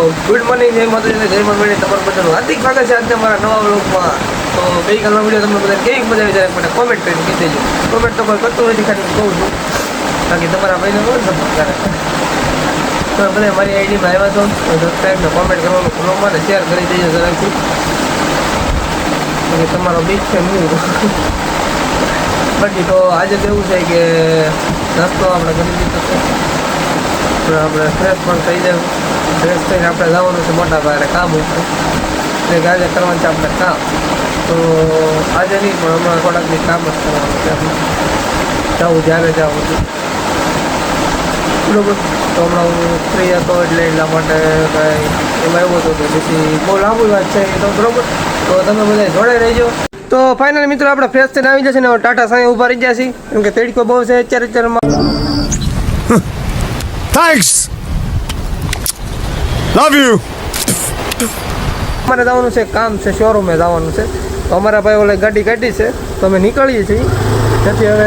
Good morning, જય માતાજી, જય મંગળ. તમારું બધાનું હાર્દિક સ્વાગત છે આજના મારા નવા વ્લોગમાં. તો ગઈકાલનો વિડીયો તમને બધા કેવી મજા આવી જાય મને કોમેન્ટ કરીને કહી દેજો. કોમેન્ટ તો કોઈ કરતું નથી, ખાલી કહું છું બાકી તમારા ભાઈને બહુ સપોર્ટ કરે. તો બધા મારી આઈડીમાં આવ્યા છો તો સબસ્ક્રાઈબ ને કોમેન્ટ કરવાનું બ્લોગમાં ને શેર કરી દેજો જરાકથી. બાકી તમારો બીજ છે હું બાકી તો આજે તો એવું છે કે નાસ્તો આપણે કરી દીધો છે. આપણે ફ્રેશ પણ થઈ જાય, ફ્રેશ થઈને આપણે જવાનું છે મોટા ભાઈને કામ ઉપર. એટલે આજે કરવાનું છે આપણે કામ. તો આજે નહીં પણ હમણાં થોડાક બી કામ જ કરવાનું છે આપણે. જવું જ્યારે જવું છે બરાબર. તો હમણાં હું ફ્રી હતો એટલે એટલા માટે કાંઈ એમાં એવું હતું કે પછી બહુ લાંબુ વાત છે તો બરાબર. તો તમે બધા જોડાઈ રહેજો. તો ફાઇનલ મિત્રો આપણે ફ્રેશ થઈને આવી જશે ને ટાટા સાંઈ ઊભા રહી ગયા છીએ કેમ કે તડકો બહુ છે અત્યારમાં. Thanks. Love you. અમારે જવાનું છે, કામ છે, શોરૂમે જવાનું છે. તો અમારા ભાઈ ઓલે ગાડી કાઢી છે તો અમે નીકળીએ છીએ. તેથી હવે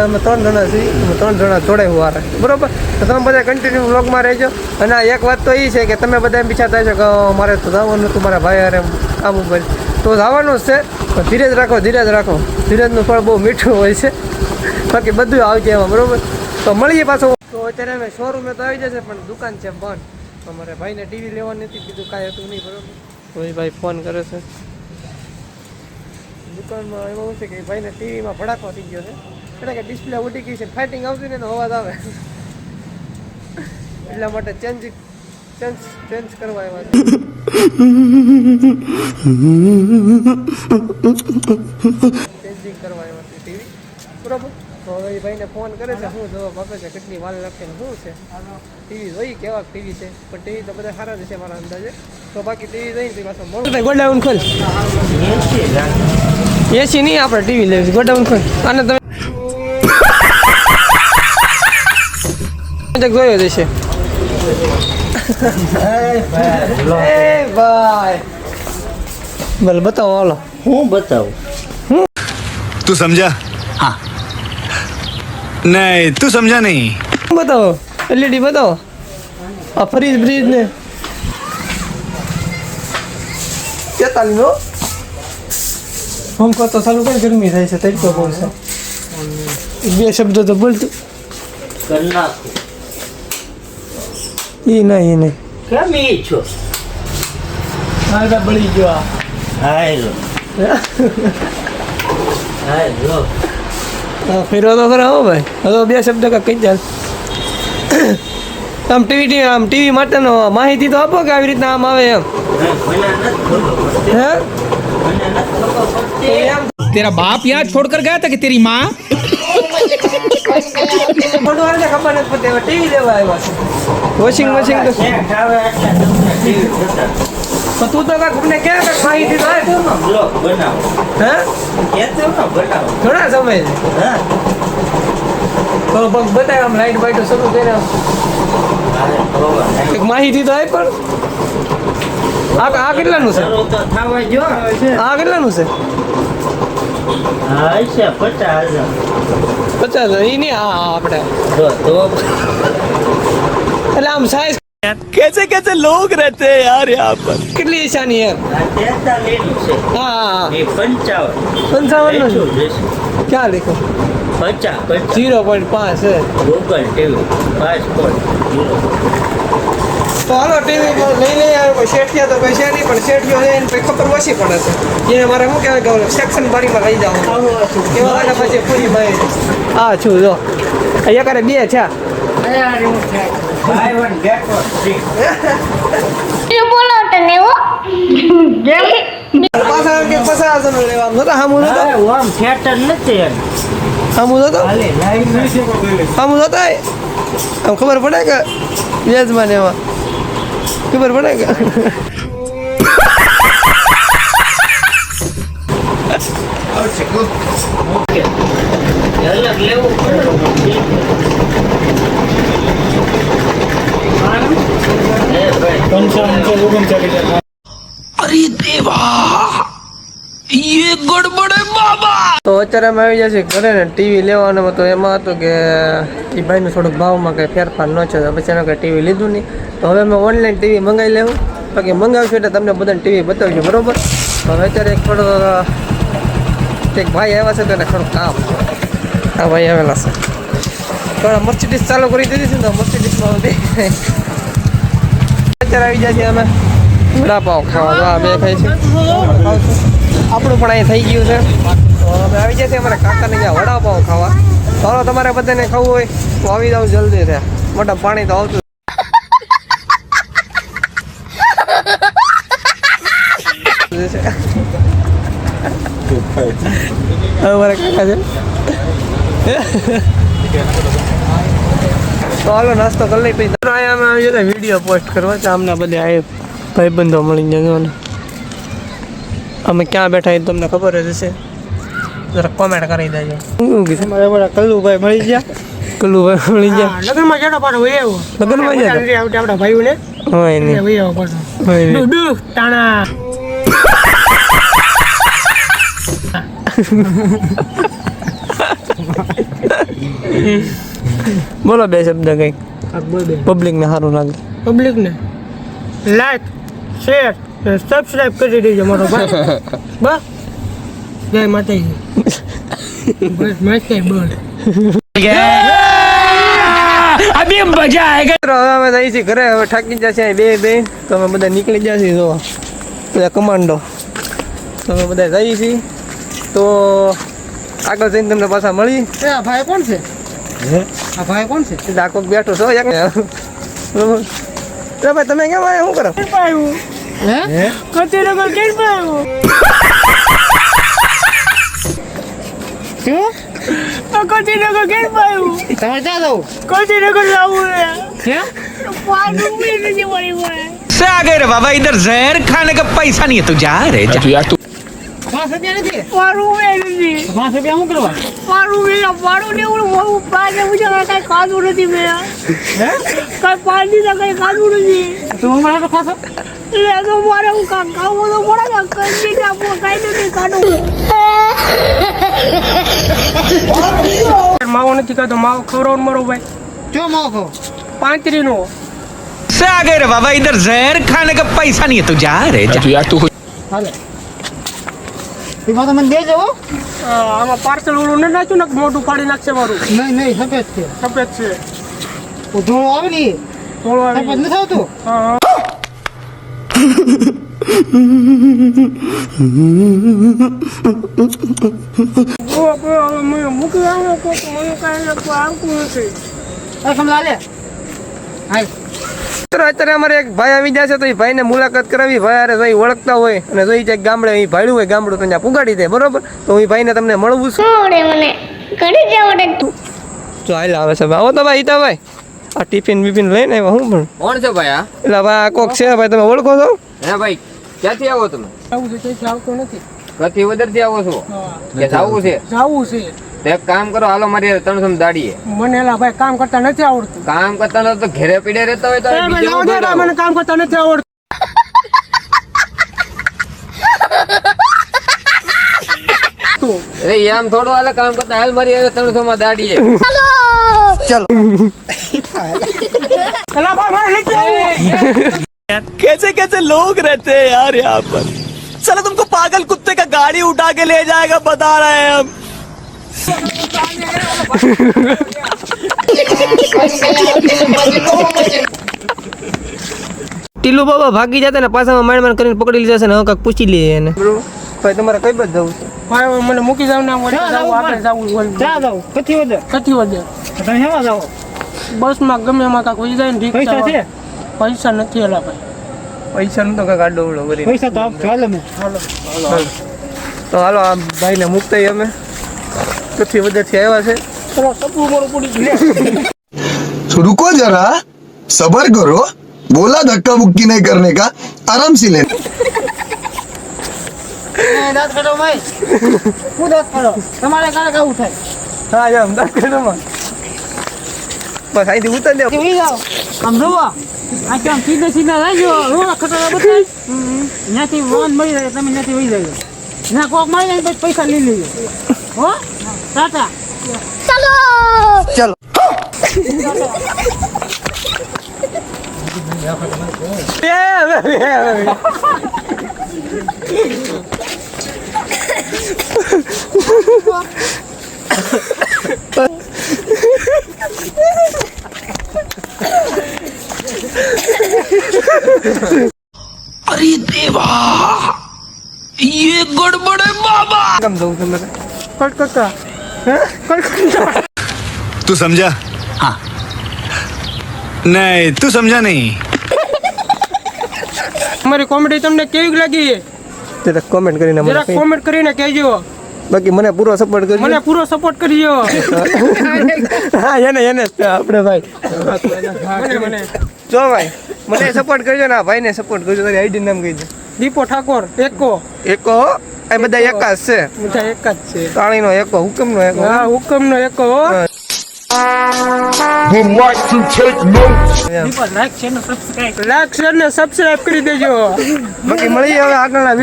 અમે 3 જણા છીએ, અમે 3 જણા જોડાયું વારે બરાબર. તો તમે બધા કન્ટિન્યુ વ્લોગમાં રહેજો. અને એક વાત તો એ છે કે તમે બધા એમ વિચારતા છો કે મારે તો જવાનું હતું મારા ભાઈ હારે કામ ઉપર, તો જવાનું જ છે. તો ધીરજ રાખો, ધીરજ રાખો. ધીરજનું ફળ બહુ મીઠું હોય છે. બાકી બધું આવશે એમાં બરાબર. તો મળીએ પાછું. તો અત્યારે અમે શોરૂમે તો આવી જશે પણ દુકાન છે બંધ. અમારે ભાઈને ટીવી લેવાની હતી, કીધું કાંઈ હતું નહીં બરાબર. તો એ ભાઈ ફોન કરે છે દુકાનમાં. એમાં શું છે કે ભાઈને ટીવીમાં ભડાકો થઈ ગયો છે એટલે કે ડિસ્પ્લે ઉડી ગઈ છે, ફાઇટિંગ આવતી ને તો અવાજ આવે એટલા માટે ચેન્જ કરવા આવ્યા છે. ચેન્જિંગ કરવા આવ્યા છે ટીવી બરાબર. તો હવે એ ભાઈને ફોન કરે છે, શું જવાબ આપે છે, કેટલી વાર લાગશે ને શું છે. ટીવી જોઈ કેવા ટીવી છે પણ ટીવી તો બધા સારા જ છે મારા અંદાજે. તો બાકી ટીવી જોઈને પાછો મોડું ગોડાઉન ખોલ. એસી નહીં, આપણે ટીવી લેવી છે. ગોડાઉન ખોલ. અને તમે જોયો જશે. ભાઈ ભલે બતાવો. હાલો હું બતાવું. तू समझा? हाँ. नहीं, तू समझा नहीं. બતાવો. એલઈડી બતાવો. આ ફ્રીજ બ્રીજ ને 43 નો હમકો તો ચાલુ કઈ ગરમી થાય છે. તડકો બહુ છે. બે શબ્દો તો બોલતું કરી નાખું. એ નહીં કેમ ઈ છો? હા બળી ગયો. હાય હાય હા ફેરવા તો ખરા હો ભાઈ. હવે બે શબ્દ કાંઈ કહી ચાલ. આમ ટીવી માટેનો માહિતી તો આપો કે આવી રીતના આમ આવે એમ. હે तेरा बाप यहाँ छोड़कर गया था कि तेरी माँ? ખબર નથી પડતી. હવે ટીવી લેવા આવ્યા છે. વોશિંગ મશીન તો તું તો કાંઈ ક્યાં માહિતી તો હે ઘણા સમય તો બતાવે આમ લાઈટ બાઈટો શરૂ કરે એક માહિતી તો આવી પણ આ કેટલાનું છે? આ કેટલાનું છે? 50,000. 50,000 એ નહીં. હા આપણે એટલે આમ સાઈઝ कैसे कैसे लोग रहते हैं यार यहाँ पर. કેટલી ઈશાની એમ? હા 55 નું ક્યાં લીખો? 0.5 છે. Google TV 5.0. તો હાલો ટીવી લઈ આવે કોઈ શેઠિયા તો કોઈ છે નહીં પણ શેઠિયો છે એને ખબર ઓછી પડે છે. એને મારે શું કહેવાય કે સેક્શન બારીમાં લઈ જવાનું કેવા અને પછી પૂરી ભાઈ. હા છું જો અહીંયા કરે 2 છે. Buy one, get one free. પાછા કે 50,000 નું લેવાનું નતો. હામું નતો, આમ થિયેટર નથી એમ. હામું નતો, હાલે લાઈવ નથી. હામું નતો. આમ ખબર પડે કે વ્યાજમાં ને એમાં ખબર પડે કે અલગ લેવું પડે. अरे देवा. ये गड़बड़ है बाबा। તો અત્યારે અમે આવી જશે ઘરે ને ટીવી લેવાનું તો એમાં હતું કે એ ભાઈનું થોડુંક ભાવમાં કંઈ ફેરફાર ન છે તો પછી એનો કંઈ ટીવી લીધું નહીં તો હવે અમે ઓનલાઈન ટીવી મંગાવી લેવું બાકી મંગાવશું એટલે તમને બધાને ટીવી બતાવજો બરાબર હવે અત્યારે એક થોડો એક ભાઈ આવ્યા છે તો એને થોડુંક કામ છે આ ભાઈ આવેલા છે થોડા મર્સિડીઝ ચાલુ કરી દીધી છે ને તો મર્સિડીઝમાં અત્યારે આવી જાય છે અમે વડાપાવ ખાવા આ બે ખાઈ છે આપણું પણ અહીં થઈ ગયું છે તો હવે આવી જશે અમારે કાકાને ત્યાં વડાપાવ ખાવા ચાલો તમારે બધાને ખાવું હોય તો આવી જાવ જલ્દી છે મોટા પાણી તો આવતું અમારે કાકા છે તો હાલો નાસ્તો કરી લઈ પછી અહીંયા અમે આવી જતા વિડીયો પોસ્ટ કરવા છે આમના બધે આ ભાઈબંધો મળી જજો ને અમે ક્યાં બેઠા એ તમને ખબર જ હશે જરા કોમેન્ટ કરી દેજો શું કીધું મારા બધા કલ્લુભાઈ મળી ગયા કલ્લુભાઈ મળી ગયા લગ્નમાં જેટલો પાડો હોય એવો લગ્નમાં જ આપણા ભાઈઓને હોય નહીં હોય એવો પાડો હોય નહીં ડુ ટાણા બોલો બે શબ્દ કંઈક પબ્લિકને સારું લાગે પબ્લિકને લાઈક શેર સબસ્ક્રાઇબ કરી દેજો મારો ભાઈ બસ જય માતાજી બસ મસ્ત બોલ अभी मजा आएगा। મિત્રો હવે અમે જઈએ છીએ ઘરે હવે થાકી જશે અહીં બે તો અમે બધા નીકળી જશે જોવા બધા કમાન્ડો તો અમે બધા જઈએ છીએ તો આગળ જઈને તમને પાછા મળી આ ભાઈ કોણ છે આ ભાઈ કોણ છે આખો બેઠો છો એક બરોબર તો ભાઈ તમે કેમ આવ્યા શું કરો હે કતી રગર કેમ પાયો શું કતી રગર કેમ પાયો તમે જા દો કતી રગર લાવું હે પાડું મે નથી મળી હોય से आ गए रे बाबा, इधर जहर खाने का पैसा नहीं है तू जा रे जा। यार तू 5 રૂપિયા નથી પાડું મે નથી 5 રૂપિયા શું કરવા પાડું મે પાડું ને હું બહુ પાડે મુજે કઈ ખાધું નથી મે હે કઈ પાડી ના કઈ ખાધું નથી તું મને તો ખાસો લે તો મારે હું ખાવો તો પડે ને કઈ ના કઈ નથી ખાધું માવો નથી ખાતો માવો ખવડાવ મારો ભાઈ જો માવો ખાવ 35 નો से आ गए रे बाबा, इधर जहर खाने का पैसा नहीं है तू जा रे जा। यार तू હાલે એમાં તો મને દેજો આમાં પાર્સલ ઓલું ન નાખ્યું ને મોટું પાડી નાખશે મારું નહીં સફેદ છે ધોળો આવે ને ધોળો આવે સફેદ નથી આવતું હા મૂકી આવો કોક મને કાંઈ આવતું નથી સમજા લે હાય અત્યારે અમારે એક ભાઈ આવી જશે તો એ ભાઈને મુલાકાત કરાવી ભાઈ અરે ભાઈ ઓળખતા હોય અને જો જે ગામડે એ ભાડ્યું હોય ગામડું તો ત્યાં પુગાડી દે બરોબર તો હું ભાઈને તમને મળવું છું મને કરી જવા તો હાલ આવે છે આવો તો ભાઈ ઈતા ભાઈ આ ટિફિન બિફિન લઈને આવ્યા હું પણ કોણ છે ભાઈ આ એટલે ભાઈ આ કોક છે ભાઈ તમે ઓળખો છો હે ભાઈ ક્યાંથી આવો તમે આવું છે કઈ આવતો નથી કથી વદરથી આવો છો કે જાવું છે જાવું છે તો એક કામ કરો હાલો મારી 300 દાડીએ મને એલા ભાઈ કામ કરતા નથી આવડતું કામ કરતા ન તો ઘરે પીડે રહેતા હોય તો બીજે ઉભા રહો. મને કામ કરતા નથી આવડતું અરે એમ થોડું હાલે કામ કરતા હાલ મારી 300 માં દાડીએ એલા ભાઈ મારે નથી આવવું कैसे कैसे लोग रहते हैं यार यहाँ पर। चलो तुमको पागल कुत्ते का गाड़ी उठा के ले जाएगा, बता रहे हैं हम। ટીલુ બાબા ભાગી જતા ને પાછામાં માંડ કરીને પકડી લીધા છે ને હવે કાંઈક પૂછી લઈએ એને ભાઈ તમારે કઈ બાજુ જવું છે ભાઈ મને મૂકી જાવ ના મળે જાવ આપણે જાવું જા જાવ કથી વધે તમે હેમાં જાવ બસમાં ગમે એમાં કાંક વહી જાય ને પૈસા છે પૈસા નથી એલા ભાઈ પૈસાનું તો કાંઈક આડો ઉડો કરી પૈસા તો આપજો હાલો મે તો હાલો આ ભાઈને મૂકતા અમે કથી વધેથી આવ્યા છે ચલો સપનું મારું પડી ગયું तो रुको जरा सबर करो, बोला धक्का मुक्की नहीं करने का, आराम से लेना। દાંત કાઢો ભાઈ હું દાંત કાઢો તમારે કાલે કાવું થાય હા જામ દાંત કાઢોમાં બસ અહીંથી ઉતાર દે વી જાઓ આમ જોવા આ કેમ સીધા સીધા જાજો રોવા ખતરા બતાય ત્યાંથી વાન મળી જાય તમે ત્યાંથી વહી જાય ના કોક મારી જાય પછી પૈસા લઈ લેજો હો ટાટા ચાલો કેમ જવું તમારે કલકત્તા હે કલકત્તા तू समझा हाँ नहीं तू समझा नहीं અમારી કોમેડી તમને કેવી લાગી જરા કોમેન્ટ કરીને મને જરા કોમેન્ટ કરીને કહેજો બાકી મને પૂરો સપોર્ટ કરજો મને પૂરો સપોર્ટ કરજો હા એને આપણે ભાઈ મને જો ભાઈ મને સપોર્ટ કરજો ને આ ભાઈને સપોર્ટ કરજો તારી આઈડી નામ કહી દે દીપો ઠાકોર એકો એકો એ બધા એકા જ છે બધા એક જ છે તાળીનો એકો હુકમનો એકો હા હુકમનો એકો હો દીપો લાઈક શેર ને સબસ્ક્રાઇબ કરી દેજો બાકી મળીએ હવે આગળના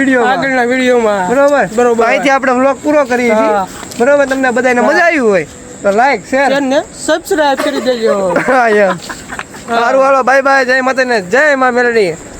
વિડીયોમાં બરોબર અહીંથી આપણે વ્લોગ પૂરો કરીએ છીએ બરોબર તમને બધાને મજા આવી હોય તો લાઈક શેર ને સબસ્ક્રાઇબ કરી દેજો હા યાર સારું હાલો બાય બાય જય માતાને જય માં મેલડી